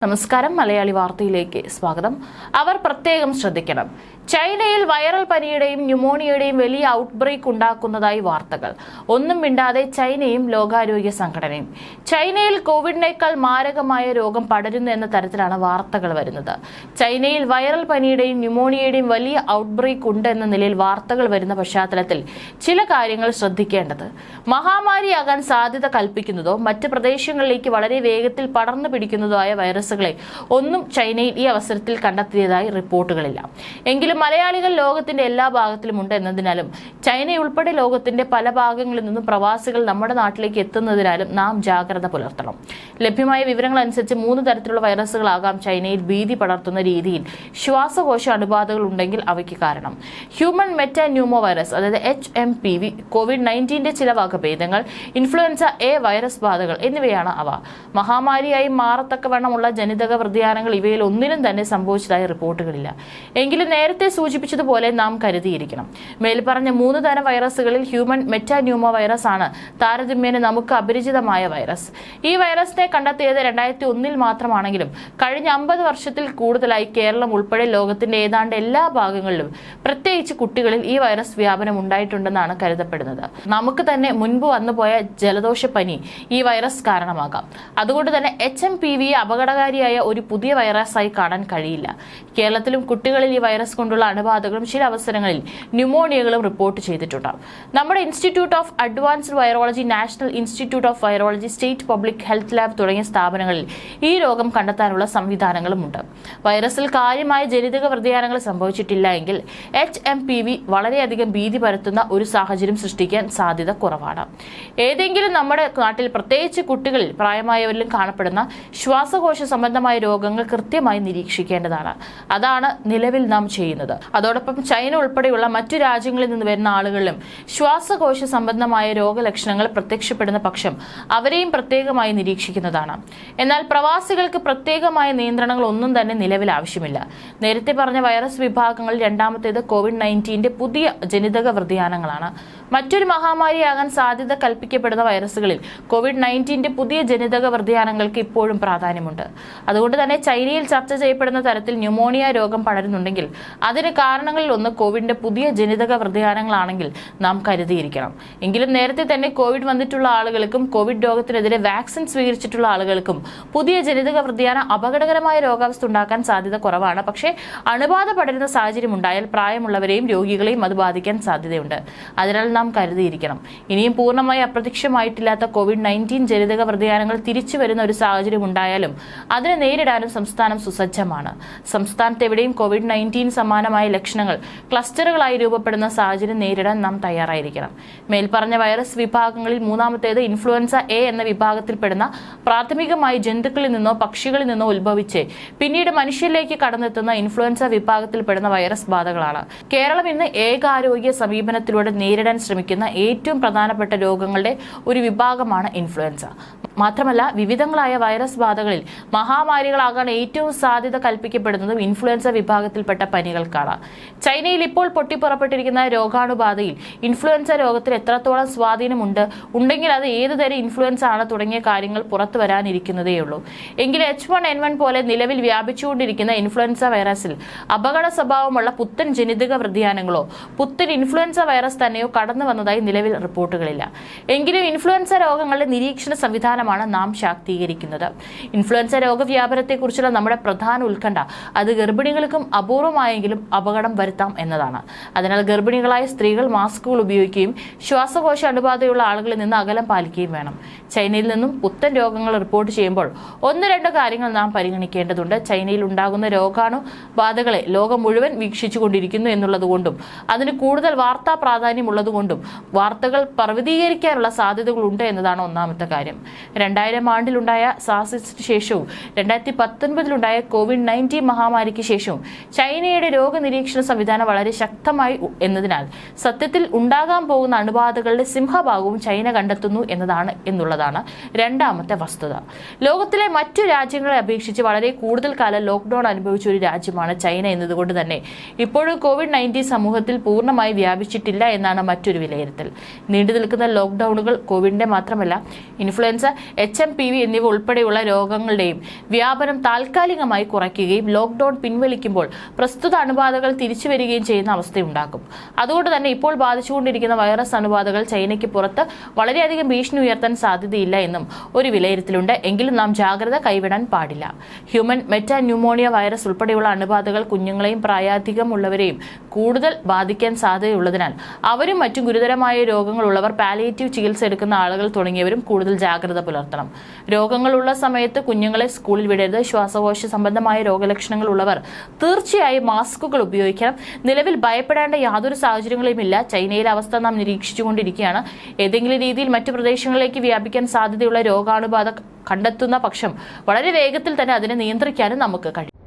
നമസ്കാരം മലയാളി വാർത്തയിലേക്ക് സ്വാഗതം. അവർ പ്രത്യേകം ശ്രദ്ധിക്കണം. ചൈനയിൽ വൈറൽ പനിയുടെയും ന്യൂമോണിയയുടെയും വലിയ ഔട്ട്ബ്രേക്ക് ഉണ്ടാക്കുന്നതായി വാർത്തകൾ. ഒന്നും മിണ്ടാതെ ചൈനയും ലോകാരോഗ്യ സംഘടനയും. ചൈനയിൽ കോവിഡിനേക്കാൾ മാരകമായ രോഗം പടരുന്നു എന്ന തരത്തിലാണ് വാർത്തകൾ വരുന്നത്. ചൈനയിൽ വൈറൽ പനിയുടെയും ന്യൂമോണിയയുടെയും വലിയ ഔട്ട്ബ്രേക്ക് ഉണ്ട് എന്ന നിലയിൽ വാർത്തകൾ വരുന്ന പശ്ചാത്തലത്തിൽ ചില കാര്യങ്ങൾ ശ്രദ്ധിക്കേണ്ടത്. മഹാമാരിയാകാൻ സാധ്യത കൽപ്പിക്കുന്നതോ മറ്റ് പ്രദേശങ്ങളിലേക്ക് വളരെ വേഗത്തിൽ പടർന്നു പിടിക്കുന്നതോ ആയ വൈറസുകളെ ഒന്നും ചൈനയിൽ ഈ അവസരത്തിൽ കണ്ടെത്തിയതായി റിപ്പോർട്ടുകളില്ല. എങ്കിലും മലയാളികൾ ലോകത്തിന്റെ എല്ലാ ഭാഗത്തിലും ഉണ്ട് എന്നതിനാലും ചൈനയുൾപ്പെടെ ലോകത്തിന്റെ പല ഭാഗങ്ങളിൽ നിന്നും പ്രവാസികൾ നമ്മുടെ നാട്ടിലേക്ക് എത്തുന്നതിനാലും നാം ജാഗ്രത പുലർത്തണം. ലഭ്യമായ വിവരങ്ങൾ അനുസരിച്ച് 3 തരത്തിലുള്ള വൈറസുകളാകാം ചൈനയിൽ ഭീതി പടർത്തുന്ന രീതിയിൽ ശ്വാസകോശ അണുബാധകൾ ഉണ്ടെങ്കിൽ അവയ്ക്ക് കാരണം. ഹ്യൂമൻ മെറ്റാന്യൂമോ വൈറസ് അതായത് HMPV, COVID-19 ചില വകഭേദങ്ങൾ, ഇൻഫ്ലുവൻസ A വൈറസ് ബാധകൾ എന്നിവയാണ് അവ. മഹാമാരിയായി മാറത്തക്കവണ്ണമുള്ള ജനിതക വ്യതിയാനങ്ങൾ ഇവയിൽ ഒന്നിനും തന്നെ സംഭവിച്ചതായി റിപ്പോർട്ടുകളില്ല. എങ്കിലും നേരത്തെ സൂചിപ്പിച്ചതുപോലെ നാം കരുതിയിരിക്കണം. മേൽപ്പറഞ്ഞ 3 തരം വൈറസുകളിൽ ഹ്യൂമൻ മെറ്റാന്യൂമോ വൈറസ് ആണ് താരതമ്യേന നമുക്ക് അപരിചിതമായ വൈറസ്. ഈ വൈറസിനെ കണ്ടെത്തിയത് 2001 മാത്രമാണെങ്കിലും കഴിഞ്ഞ 50 വർഷത്തിൽ കൂടുതലായി കേരളം ഉൾപ്പെടെ ലോകത്തിന്റെ ഏതാണ്ട് എല്ലാ ഭാഗങ്ങളിലും പ്രത്യേകിച്ച് കുട്ടികളിൽ ഈ വൈറസ് വ്യാപനം ഉണ്ടായിട്ടുണ്ടെന്നാണ് കരുതപ്പെടുന്നത്. നമുക്ക് തന്നെ മുൻപ് വന്നുപോയ ജലദോഷപ്പനി ഈ വൈറസ് കാരണമാകാം. അതുകൊണ്ട് തന്നെ HMPV അപകടകാരിയായ ഒരു പുതിയ വൈറസായി കാണാൻ കഴിയില്ല. കേരളത്തിലും കുട്ടികളിൽ ഈ വൈറസ് കൊണ്ടുള്ള അണുബാധകളും ചില അവസരങ്ങളിൽ ന്യൂമോണിയകളും റിപ്പോർട്ട് ചെയ്തിട്ടുണ്ട്. നമ്മുടെ institute of advanced virology, national institute of virology, state public health lab തുടങ്ങിയ സ്ഥാപനങ്ങളിൽ ഈ രോഗം കണ്ടെത്താനുള്ള സംവിധാനങ്ങളുമുണ്ട്. വൈറസിൽ കാര്യമായ ജനിതക വ്യതിയാനങ്ങൾ സംഭവിച്ചിട്ടില്ല എങ്കിൽ HMPV വളരെയധികം ഭീതി പരത്തുന്ന ഒരു സാഹചര്യം സൃഷ്ടിക്കാൻ സാധ്യത കുറവാണ്. ഏതെങ്കിലും നമ്മുടെ നാട്ടിൽ പ്രത്യേകിച്ച് കുട്ടികളിൽ പ്രായമായവരിലും കാണപ്പെടുന്ന ശ്വാസകോശ സംബന്ധമായ രോഗങ്ങൾ കൃത്യമായി നിരീക്ഷിക്കേണ്ടതാണ്. അതാണ് നിലവിൽ നാം ചെയ്യുന്നത്. അതോടൊപ്പം ചൈന ഉൾപ്പെടെയുള്ള മറ്റു രാജ്യങ്ങളിൽ നിന്ന് വരുന്ന ആളുകളിലും ശ്വാസകോശ സംബന്ധമായ രോഗലക്ഷണങ്ങൾ പ്രത്യക്ഷപ്പെടുന്ന പക്ഷം അവരെയും പ്രത്യേകമായി നിരീക്ഷിക്കുന്നതാണ്. എന്നാൽ പ്രവാസികൾക്ക് പ്രത്യേകമായ നിയന്ത്രണങ്ങൾ ഒന്നും തന്നെ നിലവിൽ ആവശ്യമില്ല. നേരത്തെ പറഞ്ഞ വൈറസ് വിഭാഗങ്ങളിൽ രണ്ടാമത്തേത് COVID-19 പുതിയ ജനിതക വ്യതിയാനങ്ങളാണ്. മറ്റൊരു മഹാമാരിയാകാൻ സാധ്യത കൽപ്പിക്കപ്പെടുന്ന വൈറസുകളിൽ COVID-19 പുതിയ ജനിതക വ്യതിയാനങ്ങൾക്ക് ഇപ്പോഴും പ്രാധാന്യമുണ്ട്. അതുകൊണ്ട് തന്നെ ചൈനയിൽ ചർച്ച ചെയ്യപ്പെടുന്ന തരത്തിൽ ന്യൂമോണിയ രോഗം പടരുന്നുണ്ടെങ്കിൽ അതിന് കാരണങ്ങളിൽ ഒന്ന് കോവിഡിന്റെ പുതിയ ജനിതക വ്യതിയാനങ്ങളാണെങ്കിൽ നാം കരുതിയിരിക്കണം. എങ്കിലും നേരത്തെ തന്നെ കോവിഡ് വന്നിട്ടുള്ള ആളുകൾക്കും കോവിഡ് രോഗത്തിനെതിരെ വാക്സിൻ സ്വീകരിച്ചിട്ടുള്ള ആളുകൾക്കും പുതിയ ജനിതക വ്യതിയാനം അപകടകരമായ രോഗാവസ്ഥ ഉണ്ടാക്കാൻ സാധ്യത കുറവാണ്. പക്ഷേ അണുബാധ പടരുന്ന സാഹചര്യം ഉണ്ടായാൽ പ്രായമുള്ളവരെയും രോഗികളെയും അത് ബാധിക്കാൻ സാധ്യതയുണ്ട്. അതിനാൽ നാം കരുതിയിരിക്കണം. ഇനിയും പൂർണ്ണമായി അപ്രത്യക്ഷമായിട്ടില്ലാത്ത COVID-19 ജനിതക വ്യതിയാനങ്ങൾ തിരിച്ചു വരുന്ന ഒരു സാഹചര്യം ഉണ്ടായാലും അതിനെ നേരിടാനും സംസ്ഥാനം സുസജ്ജമാണ്. സംസ്ഥാനത്ത് എവിടെയും COVID-19 സമാനമായ ലക്ഷണങ്ങൾ ക്ലസ്റ്ററുകളായി രൂപപ്പെടുന്ന സാഹചര്യം നേരിടാൻ നാം തയ്യാറായിരിക്കണം. മേൽപ്പറഞ്ഞ വൈറസ് വിഭാഗങ്ങളിൽ മൂന്നാമത്തേത് ഇൻഫ്ലുവൻസ A എന്ന വിഭാഗത്തിൽപ്പെടുന്ന പ്രാഥമികമായി ജന്തുക്കളിൽ നിന്നോ പക്ഷികളിൽ നിന്നോ ഉത്ഭവിച്ച് പിന്നീട് മനുഷ്യരിലേക്ക് കടന്നെത്തുന്ന ഇൻഫ്ലുവൻസ വിഭാഗത്തിൽപ്പെടുന്ന വൈറസ് ബാധകളാണ്. കേരളം ഇന്ന് ഏകാരോഗ്യ സമീപനത്തിലൂടെ നേരിടാൻ ശ്രമിക്കുന്ന ഏറ്റവും പ്രധാനപ്പെട്ട രോഗങ്ങളുടെ ഒരു വിഭാഗമാണ് ഇൻഫ്ലുവൻസ. മാത്രമല്ല വിവിധങ്ങളായ വൈറസ് ബാധകളിൽ മഹാമാരികളാകാൻ ഏറ്റവും സാധ്യത കൽപ്പിക്കപ്പെടുന്നതും ഇൻഫ്ലുവൻസ വിഭാഗത്തിൽപ്പെട്ട പനികൾക്കാണ്. ചൈനയിൽ ഇപ്പോൾ പൊട്ടിപ്പുറപ്പെട്ടിരിക്കുന്ന രോഗാണുബാധയിൽ ഇൻഫ്ലുവൻസ രോഗത്തിൽ എത്രത്തോളം സ്വാധീനമുണ്ട്, ഉണ്ടെങ്കിൽ അത് ഏതുതരം ഇൻഫ്ലുവൻസ ആണ് തുടങ്ങിയ കാര്യങ്ങൾ പുറത്തു വരാനിരിക്കുന്നതേയുള്ളൂ. എങ്കിൽ H1N1 പോലെ നിലവിൽ വ്യാപിച്ചുകൊണ്ടിരിക്കുന്ന ഇൻഫ്ലുവൻസ വൈറസിൽ അപകട സ്വഭാവമുള്ള പുത്തൻ ജനിതക വ്യതിയാനങ്ങളോ പുത്തൻ ഇൻഫ്ലുവൻസ വൈറസ് തന്നെയോ കടന്നു വന്നതായി നിലവിൽ റിപ്പോർട്ടുകളില്ല. എങ്കിലും ഇൻഫ്ലുവൻസ രോഗങ്ങളുടെ നിരീക്ഷണ സംവിധാനമാണ് നാം ശാക്തീകരിക്കുന്നത്. ഇൻഫ്ലുവൻസ രോഗവ്യാപനത്തെക്കുറിച്ചുള്ള നമ്മുടെ പ്രധാന ഉത്കണ്ഠ അത് ഗർഭിണികൾക്കും അപൂർവമായെങ്കിലും അപകടം വരുത്താം എന്നതാണ്. അതിനാൽ ഗർഭിണികളായ സ്ത്രീകൾ മാസ്കുകൾ ഉപയോഗിക്കുകയും ശ്വാസകോശ അണുബാധയുള്ള ആളുകളിൽ നിന്ന് അകലം പാലിക്കുകയും വേണം. ചൈനയിൽ നിന്നും പുത്തൻ രോഗങ്ങൾ റിപ്പോർട്ട് ചെയ്യുമ്പോൾ 1-2 കാര്യങ്ങൾ നാം പരിഗണിക്കേണ്ടതുണ്ട്. ചൈനയിൽ ഉണ്ടാകുന്ന രോഗാണുബാധകളെ ലോകം മുഴുവൻ വീക്ഷിച്ചുകൊണ്ടിരിക്കുന്നു എന്നുള്ളതുകൊണ്ടും അതിന് കൂടുതൽ വാർത്താ പ്രാധാന്യം ഉള്ളതുകൊണ്ടും വാർത്തകൾ പർവ്വതീകരിക്കാനുള്ള സാധ്യതകളുണ്ട് എന്നതാണ് ഒന്നാമത്തെ കാര്യം. 2000 ആണ്ടിലുണ്ടായ സാർസിന് ശേഷവും 2019 COVID-19 മഹാമാരിക്ക് ശേഷവും ചൈനയുടെ രോഗനിരീക്ഷണ സംവിധാനം വളരെ ശക്തമായി എന്നതിനാൽ സത്യത്തിൽ ഉണ്ടാകാൻ പോകുന്ന അണുബാധകളുടെ സിംഹഭാഗവും ചൈന കണ്ടെത്തുന്നു എന്നുള്ളതാണ് രണ്ടാമത്തെ വസ്തുത. ലോകത്തിലെ മറ്റു രാജ്യങ്ങളെ അപേക്ഷിച്ച് വളരെ കൂടുതൽ കാലം ലോക്ക്ഡൌൺ അനുഭവിച്ച ഒരു രാജ്യമാണ് ചൈന എന്നതുകൊണ്ട് തന്നെ ഇപ്പോഴും COVID-19 സമൂഹത്തിൽ പൂർണ്ണമായി വ്യാപിച്ചിട്ടില്ല എന്നാണ് മറ്റൊരു മറ്റൊരു വിലയിരുത്തൽ. നീണ്ടു നിൽക്കുന്ന ലോക്ക്ഡൌണുകൾ കോവിഡിന്റെ മാത്രമല്ല ഇൻഫ്ലുവൻസ, HMPV എന്നിവ ഉൾപ്പെടെയുള്ള രോഗങ്ങളുടെയും വ്യാപനം താൽക്കാലികമായി കുറയ്ക്കുകയും ലോക്ക്ഡൌൺ പിൻവലിക്കുമ്പോൾ പ്രസ്തുത അണുബാധകൾ തിരിച്ചുവരികയും ചെയ്യുന്ന അവസ്ഥയുണ്ടാക്കും. അതുകൊണ്ട് തന്നെ ഇപ്പോൾ ബാധിച്ചുകൊണ്ടിരിക്കുന്ന വൈറസ് അണുബാധകൾ ചൈനയ്ക്ക് പുറത്ത് വളരെയധികം ഭീഷണി ഉയർത്താൻ സാധ്യതയില്ല എന്നും ഒരു വിലയിരുത്തലുണ്ട്. എങ്കിലും നാം ജാഗ്രത കൈവിടാൻ പാടില്ല. ഹ്യൂമൻ മെറ്റാന്യൂമോണിയ വൈറസ് ഉൾപ്പെടെയുള്ള അണുബാധകൾ കുഞ്ഞുങ്ങളെയും പ്രായാധികമുള്ളവരെയും കൂടുതൽ ബാധിക്കാൻ സാധ്യതയുള്ളതിനാൽ അവരും മറ്റും ഗുരുതരമായ രോഗങ്ങളുള്ളവർ, പാലിയേറ്റീവ് ചികിത്സ എടുക്കുന്ന ആളുകൾ തുടങ്ങിയവരും കൂടുതൽ ജാഗ്രത പുലർത്തണം. രോഗങ്ങളുള്ള സമയത്ത് കുഞ്ഞുങ്ങളെ സ്കൂളിൽ വിടരുത്. ശ്വാസകോശ സംബന്ധമായ രോഗലക്ഷണങ്ങൾ ഉള്ളവർ തീർച്ചയായും മാസ്കുകൾ ഉപയോഗിക്കണം. നിലവിൽ ഭയപ്പെടേണ്ട യാതൊരു സാഹചര്യങ്ങളും ഇല്ല. ചൈനയിലെ അവസ്ഥ നാം നിരീക്ഷിച്ചുകൊണ്ടിരിക്കുകയാണ്. ഏതെങ്കിലും രീതിയിൽ മറ്റു പ്രദേശങ്ങളിലേക്ക് വ്യാപിക്കാൻ സാധ്യതയുള്ള രോഗാണുബാധ കണ്ടെത്തുന്ന പക്ഷം വളരെ വേഗത്തിൽ തന്നെ അതിനെ നിയന്ത്രിക്കാനും നമുക്ക് കഴിയും.